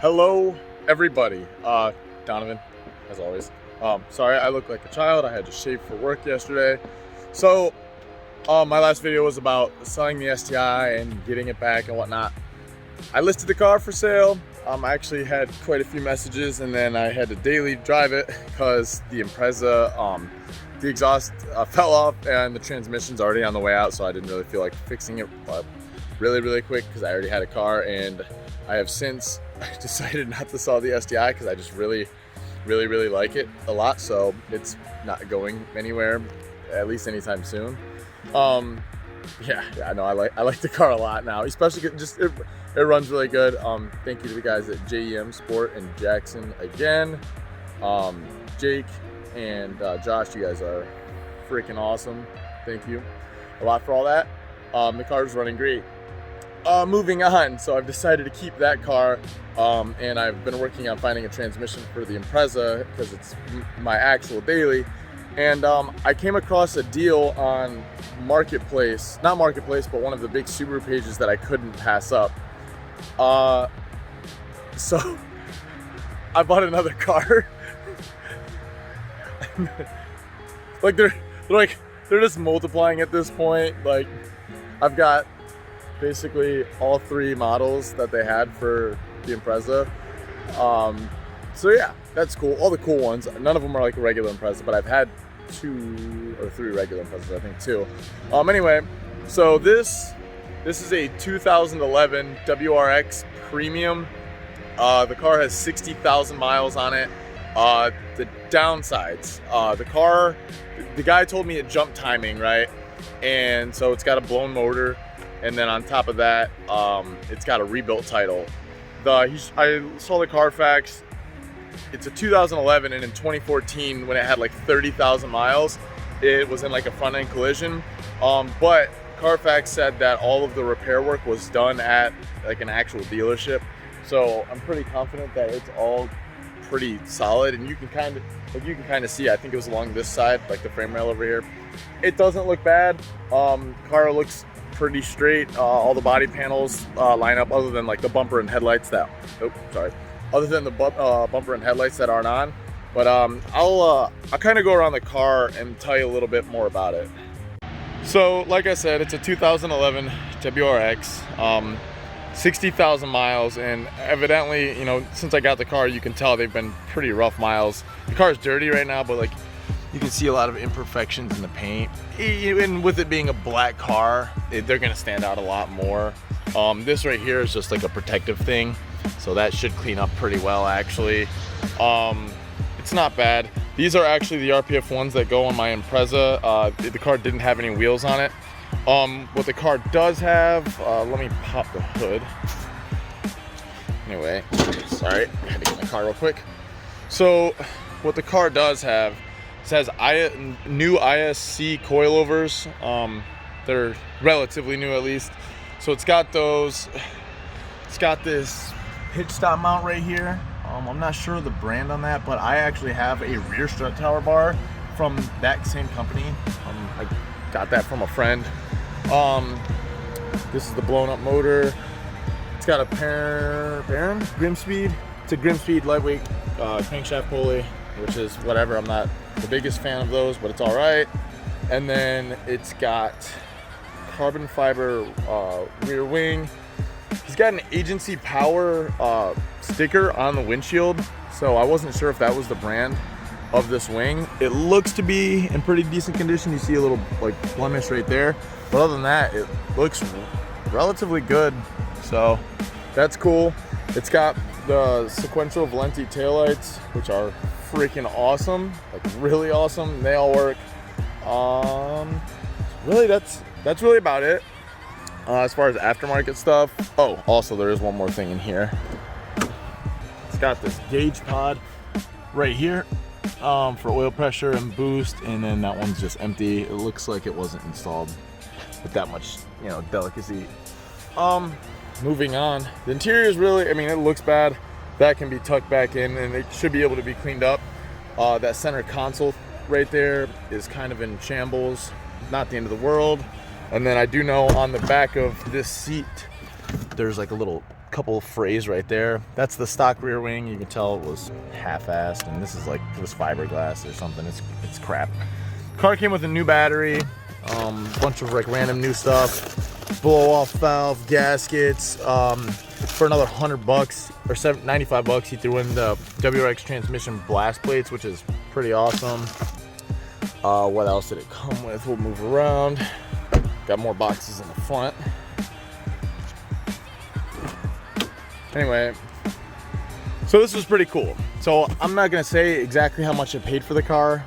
Hello, everybody. Donovan, as always. Sorry, I look like a child. I had to shave for work yesterday. So, my last video was about selling the STI and getting it back and whatnot. I listed the car for sale. I actually had quite a few messages, and then I had to daily drive it because the Impreza, the exhaust fell off and the transmission's already on the way out, so I didn't really feel like fixing it really quick because I already had a car, and I have since decided not to sell the STI because I just really like it a lot, so it's not going anywhere, at least anytime soon. Yeah, no, I like the car a lot now, especially just it runs really good. Thank you to the guys at JEM Sport and Jackson again. Jake and Josh, you guys are freaking awesome. Thank you a lot for all that. The car's running great. Moving on, so I've decided to keep that car, and I've been working on finding a transmission for the Impreza because it's my actual daily. And I came across a deal on Marketplace, not Marketplace, but one of the big Subaru pages that I couldn't pass up. So I bought another car. Like they're just multiplying at this point. Like, I've got basically all three models that they had for the Impreza. So yeah, that's cool. All the cool ones. None of them are like a regular Impreza, but I've had 2 or 3 regular Imprezas, I think 2. Anyway, so this is a 2011 WRX Premium. The car has 60,000 miles on it. The downsides, the guy told me it jumped timing, right? And so it's got a blown motor. And then on top of that, it's got a rebuilt title. I saw the Carfax. It's a 2011, and in 2014, when it had like 30,000 miles, it was in like a front end collision. But Carfax said that all of the repair work was done at like an actual dealership. So I'm pretty confident that it's all pretty solid, and you can kind of see. I think it was along this side, like the frame rail over here. It doesn't look bad. Car looks pretty straight. All the body panels line up, other than like the bumper and headlights that, other than the bumper and headlights that aren't on. But I'll kind of go around the car and tell you a little bit more about it. So like I said, it's a 2011 WRX, 60,000 miles, and evidently, you know, since I got the car, you can tell they've been pretty rough miles. The car is dirty right now, but like, you can see a lot of imperfections in the paint. Even with it being a black car, they're gonna stand out a lot more. This right here is just like a protective thing, so that should clean up pretty well, actually. It's not bad. These are actually the RPF ones that go on my Impreza. The car didn't have any wheels on it. What the car does have, let me pop the hood. Anyway, sorry, I had to get my car real quick. So what the car does have, it has new ISC coilovers. They're relatively new, at least. So it's got those. It's got this hitch stop mount right here. I'm not sure of the brand on that, but I actually have a rear strut tower bar from that same company. I got that from a friend. This is the blown up motor. It's got a Grimspeed. It's a Grimspeed lightweight crankshaft pulley, which is whatever. I'm not the biggest fan of those, but it's all right. And then it's got carbon fiber rear wing. He's got an Agency Power sticker on the windshield, so I wasn't sure if that was the brand of this wing. It looks to be in pretty decent condition. You see a little like blemish right there, but other than that, it looks relatively good, so that's cool. It's got the sequential Valenti taillights, which are freaking awesome, like really awesome. They all work. Really, that's really about it as far as aftermarket stuff. Oh, also there is one more thing in here. It's got this gauge pod right here for oil pressure and boost, and then that one's just empty. It looks like it wasn't installed with that much, you know, delicacy. Moving on, the interior is really, I mean, it looks bad. That can be tucked back in, and it should be able to be cleaned up. That center console right there is kind of in shambles. Not the end of the world. And then I do know on the back of this seat, there's like a little couple of frays right there. That's the stock rear wing. You can tell it was half-assed, and this is like, it was fiberglass or something. It's crap. Car came with a new battery, bunch of like random new stuff, blow-off valve, gaskets. For another $100 or 95 bucks, he threw in the WRX transmission blast plates, which is pretty awesome. What else did it come with? We'll move around. Got more boxes in the front. Anyway, so this was pretty cool. So I'm not gonna say exactly how much I paid for the car,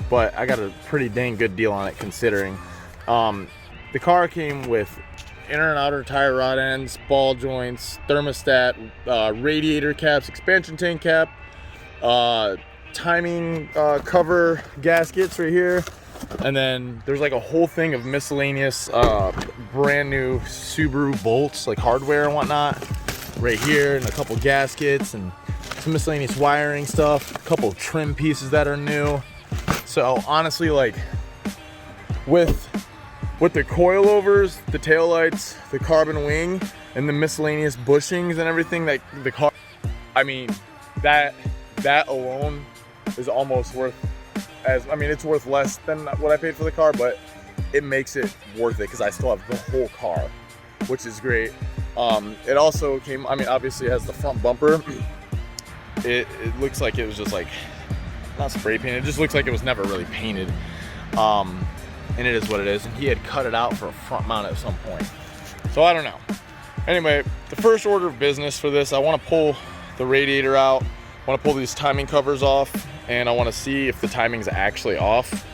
but I got a pretty dang good deal on it considering. The car came with inner and outer tire rod ends, ball joints, thermostat, radiator caps, expansion tank cap, timing cover gaskets right here, and then there's like a whole thing of miscellaneous brand new Subaru bolts, like hardware and whatnot right here, and a couple gaskets and some miscellaneous wiring stuff, a couple trim pieces that are new. So honestly, like with the coilovers, the taillights, the carbon wing, and the miscellaneous bushings and everything that the car, I mean, that alone is almost worth, it's worth less than what I paid for the car, but it makes it worth it because I still have the whole car, which is great. It also came, obviously it has the front bumper. It looks like it was just like, not spray painted, it just looks like it was never really painted. And it is what it is, and he had cut it out for a front mount at some point. So I don't know. Anyway, the first order of business for this, I want to pull the radiator out, I want to pull these timing covers off, and I want to see if the timing's actually off.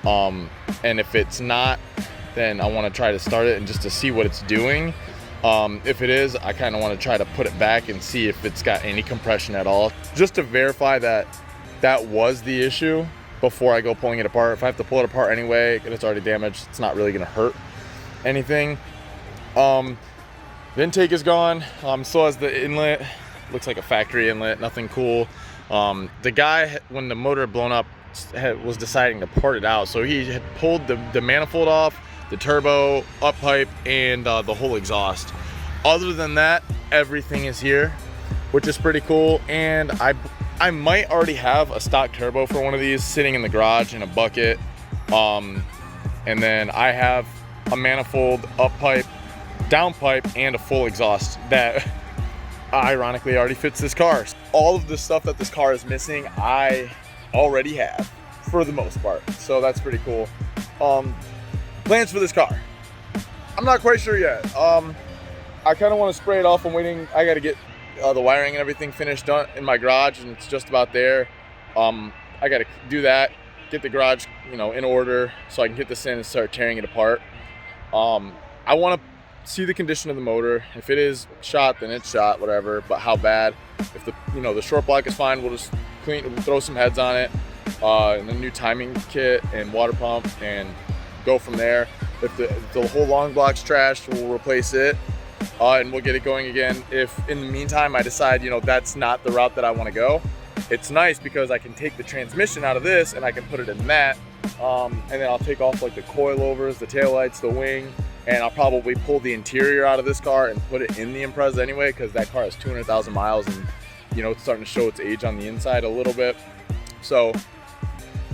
And if it's not, then I want to try to start it and just to see what it's doing. If it is, I kind of want to try to put it back and see if it's got any compression at all, just to verify that that was the issue before I go pulling it apart. If I have to pull it apart anyway and it's already damaged, it's not really gonna hurt anything. The intake is gone. Still has the inlet, looks like a factory inlet, nothing cool. The guy, when the motor had blown up, was deciding to part it out, so he had pulled the manifold off, the turbo, up pipe, and the whole exhaust. Other than that, everything is here, which is pretty cool. And I might already have a stock turbo for one of these sitting in the garage in a bucket. And then I have a manifold, up pipe, down pipe, and a full exhaust that ironically already fits this car. All of the stuff that this car is missing, I already have for the most part. So that's pretty cool. Plans for this car, I'm not quite sure yet. I kind of want to spray it off. I'm waiting. I got to get the wiring and everything finished done in my garage, and it's just about there. I got to do that, get the garage, in order so I can get this in and start tearing it apart. I want to see the condition of the motor. If it is shot, then it's shot, whatever. But how bad? If the short block is fine, we'll just we'll throw some heads on it, and a new timing kit and water pump, and go from there. If the whole long block's trashed, we'll replace it. And we'll get it going again. If in the meantime I decide, that's not the route that I want to go, it's nice because I can take the transmission out of this and I can put it in that. And then I'll take off like the coilovers, the taillights, the wing, and I'll probably pull the interior out of this car and put it in the Impreza anyway, because that car has 200,000 miles and it's starting to show its age on the inside a little bit. So,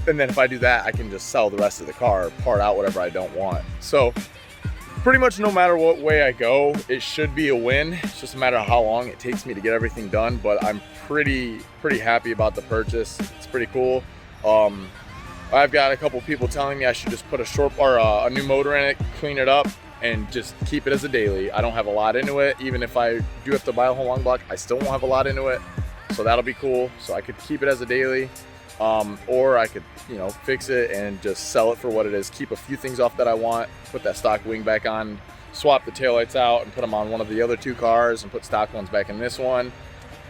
and then if I do that, I can just sell the rest of the car, part out whatever I don't want. So pretty much no matter what way I go, it should be a win. It's just a matter of how long it takes me to get everything done, but I'm pretty happy about the purchase. It's pretty cool. I've got a couple people telling me I should just put a new motor in it, clean it up, and just keep it as a daily. I don't have a lot into it. Even if I do have to buy a whole long block, I still won't have a lot into it. So that'll be cool. So I could keep it as a daily. Or I could, fix it and just sell it for what it is. Keep a few things off that I want, put that stock wing back on, swap the taillights out and put them on one of the other two cars and put stock ones back in this one,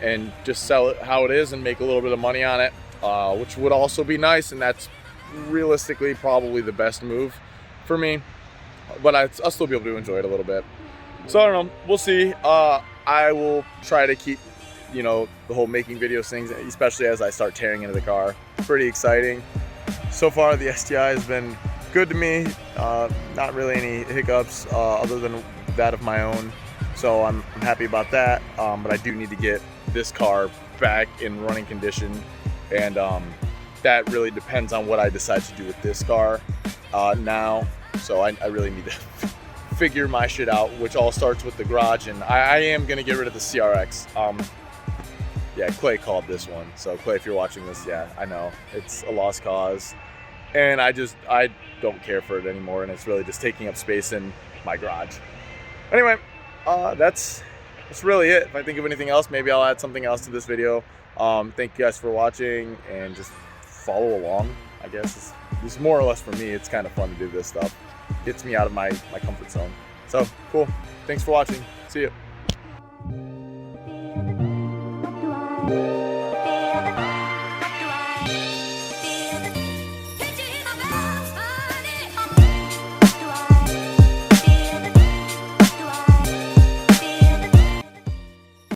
and just sell it how it is and make a little bit of money on it, which would also be nice. And that's realistically probably the best move for me, but I'll still be able to enjoy it a little bit. So I don't know, we'll see. I will try to keep the whole making videos things, especially as I start tearing into the car. Pretty exciting. So far the STI has been good to me. Not really any hiccups other than that of my own. So I'm happy about that, but I do need to get this car back in running condition, and that really depends on what I decide to do with this car now. So I really need to figure my shit out, which all starts with the garage, and I am gonna get rid of the CRX. Yeah, Clay called this one. So Clay, if you're watching this, yeah, I know it's a lost cause, and I don't care for it anymore, and it's really just taking up space in my garage. Anyway, that's really it. If I think of anything else, maybe I'll add something else to this video. Thank you guys for watching, and just follow along. I guess it's more or less for me. It's kind of fun to do this stuff. Gets me out of my comfort zone. So cool. Thanks for watching. See ya.